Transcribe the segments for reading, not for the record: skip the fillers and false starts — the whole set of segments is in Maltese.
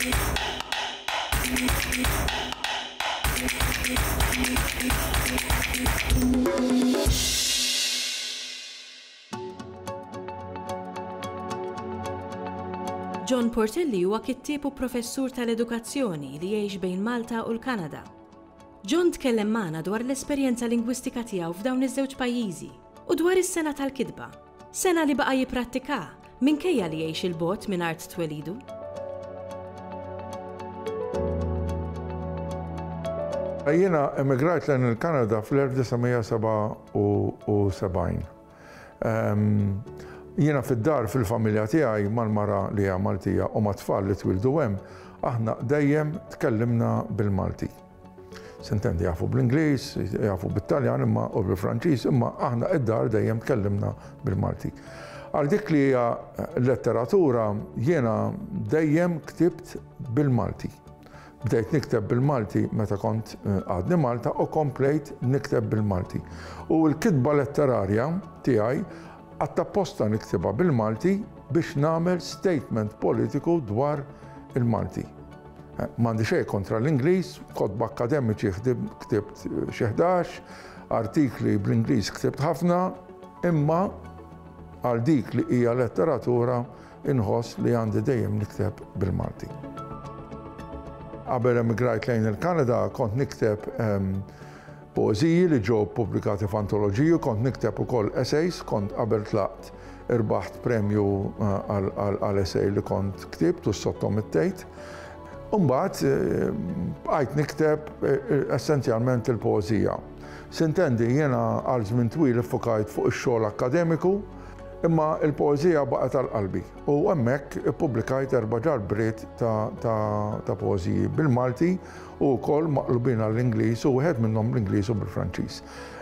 John Portelli huwa kittieb u professur tal-edukazzjoni li jgħix bejn Malta u l-Kanada. John tkellem magħna dwar l-esperjenza lingwistika tiegħu f'dawn iż-żewġ pajjiżi u dwar is-sena tal-kitba, sena li baqa' jipprattika minkejja li jgħix il-bogħod mingħajr twelidu. Jiena emigrajt lejn il-Kanada fl-1977. Jiena fid-dar fil-familja tiegħi mal-mara li hija Maltija u mat-tfal li twildu hemm, aħna dejjem tkellimna bil-Malti. Sintendi jafu bl-Ingliż, jafu bit-Taljan imma u bil-Franċiż, imma aħna id-dar dejjem tkellimna bil-Malti. Għal dik li hija letteratura jiena dejjem ktibt bil-Malti. Bdejt nikteb bil-Malti meta kont għadni Malta u komplejt nikteb bil-Malti. U l-kitba letterarja tiegħi għattapposta niktibha bil-Malti biex nagħmel statement politiku dwar il-Malti. M'għandi xejn kontra l-Ingliż, kotba akademiċi ktibt xi 11, artikli bl-Ingliż ktibt ħafna, imma għal dik li hija letteratura inħoss li għandi dejjem nikteb bil-Malti. Qabel emigrajt lejn il-Kanada kont nikteb poeżiji li ġew pubblikati f'antoloġiju, kont nikteb ukoll essays, kont qabel tlaqt irbaħt premju għal essay li kont ktibt u sottomettejt. Mbagħad bqajt nikteb essenzjalment il-poeżija. Sintendi jiena għal żmien twil iffokajt fuq ix-xogħol akademiku, imma il-poeżija baqgħet għal-qalbi. U hemmhekk ippubblikajt 4 ġarbriet ta' poeżiji bil-Malti u wkoll maqlubin għall-Ingliż u wieħed minnhom l-Ingliż u bil-Franċiż.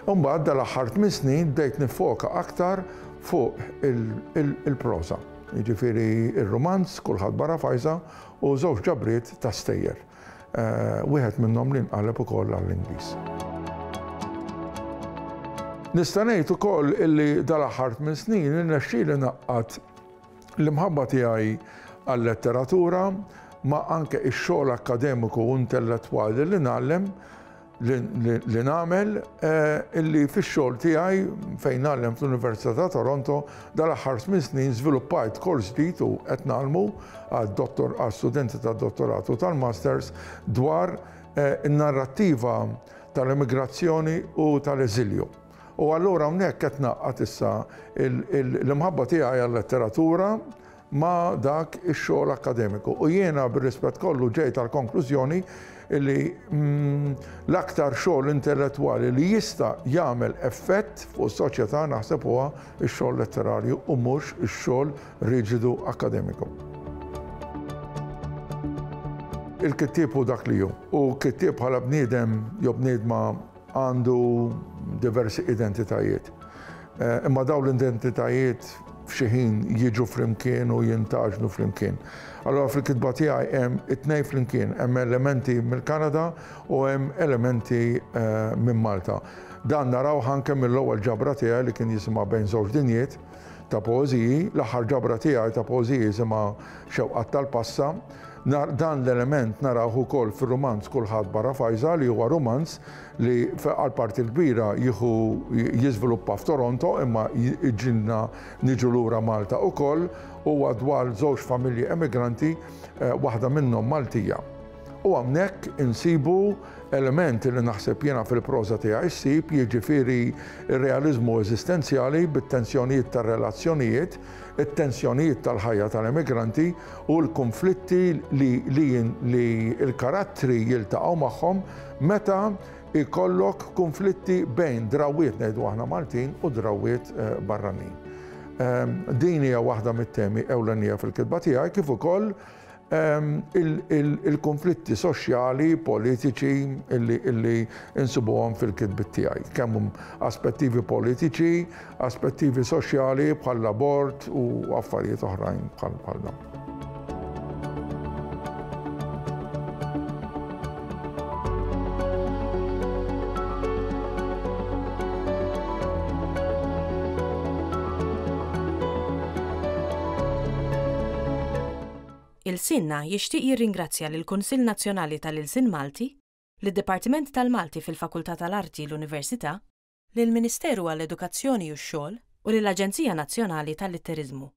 Imbagħad dal-aħħar 8 snin bdejt nifoka aktar fuq il-prosa. Jiġifieri ir-romanz kulħadd barra fajsa u żewġ ġabriet ta' stejjer. Wieħed minnhom li nqaleb ukoll għall-Ingliż. Nista' ngħid ukoll illi dal-aħħar 8 snin irnexxieli naqqad l-imħabba tiegħi għall-letteratura ma' anke x-xogħol akademiku u intellettwali li nagħlem li nagħmel illi fix-xogħol tiegħi fejn nagħlem fl-Università ta' Toronto dal-aħħar 8 snin żviluppajt kors ġdid u qed nagħmlu għal-studenti tad-dottorat u tal-masters dwar in-narrattiva tal-immigrazzjoni u tal-eżilju. U allura hawnhekk qed naqqad issa l-imħabba tiegħi għall-letteratura ma' dak ix-xogħol akademiku. U jiena bir-rispett kollu ġejt għall-konklużjoni li l-aktar xogħol intellettwali li jista' jagħmel effett fuq is-soċjetà naħseb huwa x-xogħol letterarju u mhux ix-xogħol riġidu akademiku. Il-kittieb hu dak li hu. U kittieb bħala bniedem jew bniedma għandu diversi identitajiet. Imma dawn l-identitajiet f'xi ħin jiġu flimkien u jintaġnu flimkien. Allora fil-kitba tiegħi hemm it-tnejn flimkien, hemm elementi mill-Kanada u hemm elementi minn Malta. Dan narawh anke mill-ewwel ġabra tiegħi li kien jisimha Bejn żewġ dinjiet ta' poeżiji, l-aħħar ġabra tiegħi ta' poeżiji jisimha Xewqat tal-Passa. Dan l-element narawh ukoll fir-romanz Kulħadd barra fajsa li huwa romanz li għal parti l-kbira jiżviluppa f'Toronto imma jiġilna niġu lura Malta ukoll huwa dwar żewġ familji emigranti waħda minnhom Maltija. U hawnhekk insibu elementi li naħseb jiena fil-proża tiegħi ssib, jiġifieri r-realiżmu eżistenzjali bit-tensjonijiet tar-relazzjonijiet, it-tensjonijiet tal-ħajja tal-immigranti u l-konflitti li l-karattri jiltaqgħu magħhom meta ikollok konflitti bejn drawwiet ngħidu aħna Maltin u drawwiet barranin. Din hija waħda mit-temi ewlenija fil-kitba tiegħi kif ukoll il-konflitti soċjali, politiċi illi insibuhom fil-kitbit tiegħi. Kemm aspettivi politiċi, aspettivi soċjali bħall-abort u affarijiet oħrajn bħal dawn. Il-Sinna jixtieq jirringrazzja lill kunsill Nazzjonali tal-Ilsien Malti, lid-Dipartiment tal-Malti fil-Fakultà tal-Arti l-Università, lill-Ministeru għall-Edukazzjoni u x-Xogħol u lill-Aġenzija Nazzjonali tal-Litteriżmu.